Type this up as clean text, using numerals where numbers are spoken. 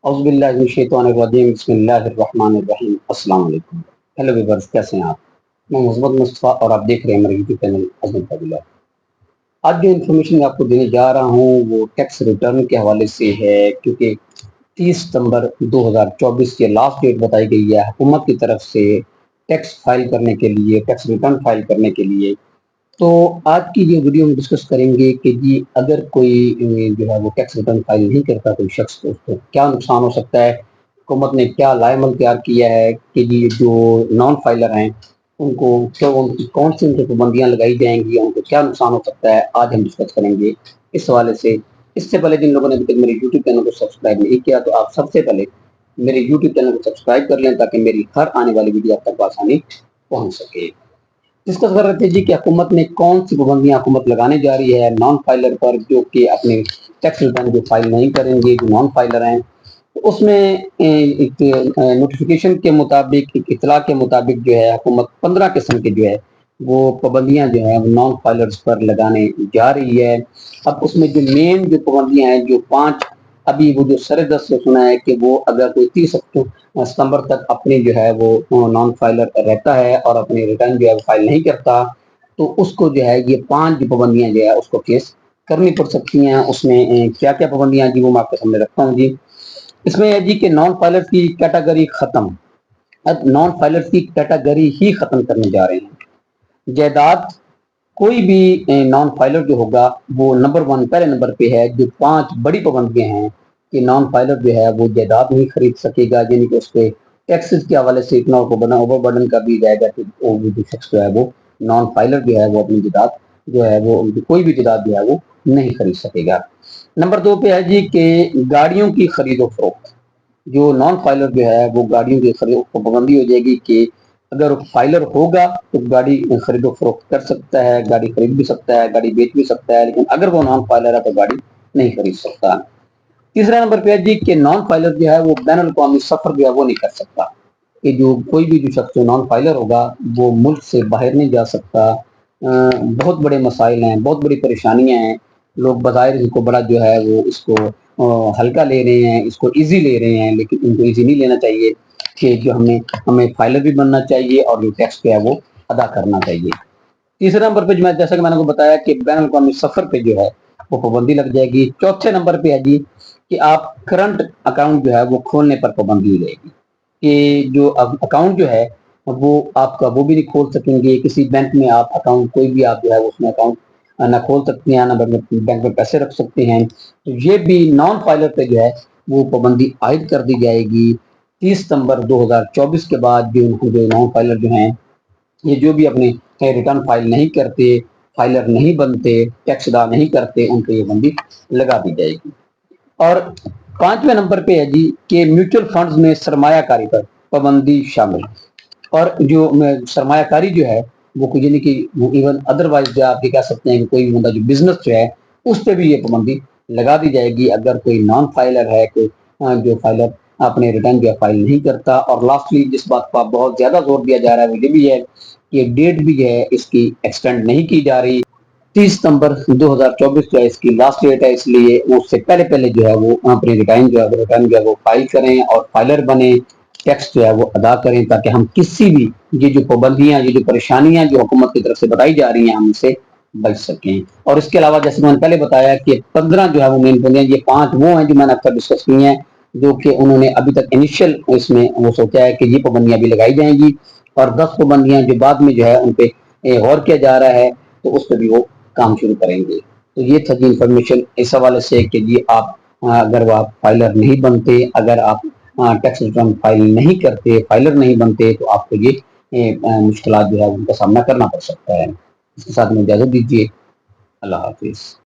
اعوذ باللہ من الشیطان الرجیم بسم اللہ الرحمن الرحیم السلام علیکم. ہیلو ویورز، کیسے ہیں آپ؟ میں مثبت مصطفیٰ اور آپ دیکھ رہے ہیں میرے یوٹیوب چینل عظمت فضیلہ. آج جو انفارمیشن میں آپ کو دینے جا رہا ہوں وہ ٹیکس ریٹرن کے حوالے سے ہے، کیونکہ 30 ستمبر 2024 کی لاسٹ ڈیٹ بتائی گئی ہے حکومت کی طرف سے ٹیکس فائل کرنے کے لیے، ٹیکس ریٹرن فائل کرنے کے لیے. تو آج کی یہ ویڈیو میں ڈسکس کریں گے کہ جی اگر کوئی جو ہے وہ ٹیکس ریٹرن فائل نہیں کرتا کوئی شخص، تو اس کو کیا نقصان ہو سکتا ہے، حکومت نے کیا لائے عمل تیار کیا ہے کہ جی جو نان فائلر ہیں ان کو کون سی ان کی پابندیاں لگائی جائیں گی، ان کو کیا نقصان ہو سکتا ہے، آج ہم ڈسکس کریں گے اس حوالے سے. اس سے پہلے جن لوگوں نے ابھی تک میرے یوٹیوب چینل کو سبسکرائب نہیں کیا تو آپ سب سے پہلے میرے یوٹیوب چینل کو سبسکرائب کر لیں تاکہ میری ہر آنے والی ویڈیو آپ تک بآسانی پہنچ سکے. ڈسکس کر رہے تھے جی کہ حکومت نے کون سی پابندیاں حکومت لگانے جا رہی ہے نان فائلر پر، جو کہ اپنے ٹیکس ریٹرن جو فائل نہیں کریں گے، جو نان فائلر ہیں. اس میں ایک نوٹیفیکیشن کے مطابق، ایک اطلاع کے مطابق جو ہے حکومت 15 قسم کے جو ہے وہ پابندیاں جو ہیں نان فائلرز پر لگانے جا رہی ہے. اب اس میں جو مین جو پابندیاں ہیں، جو 5 ابھی وہ جو سر دست سے سنا ہے کہ وہ اگر کوئی 30 ستمبر تک اپنی جو ہے وہ نان فائلر رہتا ہے اور اپنی ریٹرن جو ہے فائل نہیں کرتا، تو اس کو جو ہے یہ 5 پابندیاں جو ہے اس کو فیس کرنی پڑ سکتی ہیں. اس میں کیا کیا پابندیاں جی وہ میں آپ کے سامنے رکھتا ہوں. جی اس میں ہے جی کہ نان فائلر کی کیٹیگری ختم. اب نان فائلر کی کیٹیگری ہی ختم کرنے جا رہے ہیں. جائیداد کوئی بھی نان فائلر جو ہوگا وہ نمبر 1 پہلے نمبر پہ ہے. جو 5 بڑی پابندیاں ہیں کہ نان فائلر جو ہے وہ جائیداد نہیں خرید سکے گا، یعنی کہ اس پہ ٹیکسز کے حوالے سے اتنا اوور برڈن کا بھی جائے گا کہ وہ جو شخص جو ہے وہ نان فائلر جو ہے وہ اپنی جائیداد جو ہے وہ کوئی بھی جائیداد جو ہے وہ نہیں خرید سکے گا. نمبر 2 پہ ہے جی کہ گاڑیوں کی خرید و فروخت. جو نان فائلر جو ہے وہ گاڑیوں کی خرید و فروخت پابندی ہو جائے گی کہ اگر فائلر ہوگا تو گاڑی خرید و فروخت کر سکتا ہے، گاڑی خرید بھی سکتا ہے، گاڑی بیچ بھی سکتا ہے، لیکن اگر وہ نان فائلر ہے تو گاڑی نہیں خرید سکتا. تیسرا نمبر پہ ہے جی کہ نان فائلر جو ہے وہ بین الاقوامی سفر جو ہے وہ نہیں کر سکتا. کہ جو کوئی بھی جو شخص جو نان فائلر ہوگا وہ ملک سے باہر نہیں جا سکتا. بہت بڑے مسائل ہیں، بہت بڑی پریشانیاں ہیں. لوگ بظاہر اس کو بڑا جو ہے وہ اس کو ہلکا لے رہے ہیں، اس کو ایزی لے رہے ہیں، لیکن ان کو ایزی نہیں لینا چاہیے کہ جو ہمیں فائلر بھی بننا چاہیے اور جو ٹیکس پہ ہے وہ ادا کرنا چاہیے. تیسرے نمبر پہ جیسا کہ میں نے کو بتایا کہ بین الاقوامی سفر پہ جو ہے وہ پابندی لگ جائے گی. چوتھے نمبر پہ ہے جی کہ آپ کرنٹ اکاؤنٹ جو ہے وہ کھولنے پر پابندی ہو جائے گی کہ جو اکاؤنٹ جو ہے وہ آپ کا وہ بھی نہیں کھول سکیں گے. کسی بینک میں آپ اکاؤنٹ کوئی بھی آپ جو ہے اس میں اکاؤنٹ نہ کھول سکتے ہیں، نہ بینک میں پیسے رکھ سکتے ہیں. تو یہ بھی نان فائلر پہ جو ہے وہ پابندی عائد کر دی جائے گی 30 ستمبر 2024 کے بعد. جو نان فائلر جو ہیں یہ جو بھی اپنے ریٹرن فائل نہیں کرتے، فائلر نہیں بنتے، ٹیکس ادا نہیں کرتے، ان پہ یہ پابندی لگا دی جائے گی. اور 5ویں نمبر پہ ہے جی کہ میوچل فنڈز میں سرمایہ کاری پر پابندی شامل. اور جو سرمایہ کاری جو ہے وہ یعنی کہ ایون ادروائز جو آپ یہ کہہ سکتے ہیں کہ کوئی بندہ جو بزنس جو ہے اس پہ بھی یہ پابندی لگا دی جائے گی اگر کوئی نان فائلر ہے، کوئی جو فائلر اپنے ریٹرن جو فائل نہیں کرتا. اور لاسٹلی جس بات پر بہت زیادہ زور دیا جا رہا ہے وہ یہ بھی ہے کہ ڈیٹ بھی ہے اس کی ایکسٹینڈ نہیں کی جا رہی. 30 ستمبر 2024 جو ہے اس کی لاسٹ ڈیٹ ہے، اس لیے اس سے پہلے جو ہے وہ اپنی ریٹرن جو ہے وہ فائل کریں اور فائلر بنے، ٹیکس جو ہے وہ ادا کریں تاکہ ہم کسی بھی یہ جو پابندیاں، یہ جو پریشانیاں جو حکومت کی طرف سے بتائی جا رہی ہیں ہم سے بچ سکیں. اور اس کے علاوہ جیسے میں نے پہلے بتایا کہ 15 جو ہے وہ مین پابندیاں، یہ 5 وہ ہیں جو میں نے اب تک ڈسکس کی ہیں جو کہ انہوں نے ابھی تک انیشیل اس میں وہ سوچا ہے کہ یہ پابندیاں بھی لگائی جائیں گی. اور 10 پابندیاں جو بعد میں جو ہے ان پہ غور کیا جا رہا ہے تو اس پہ بھی وہ کام شروع کریں گے. تو یہ تھا جی انفارمیشن اس حوالے سے کہ جی آپ اگر وہ آپ فائلر نہیں بنتے، اگر آپ ٹیکس ریٹرن فائل نہیں کرتے، فائلر نہیں بنتے، تو آپ کو یہ مشکلات جو ہے ان کا سامنا کرنا پڑ سکتا ہے. اس کے ساتھ میں اجازت دیجیے. اللہ حافظ.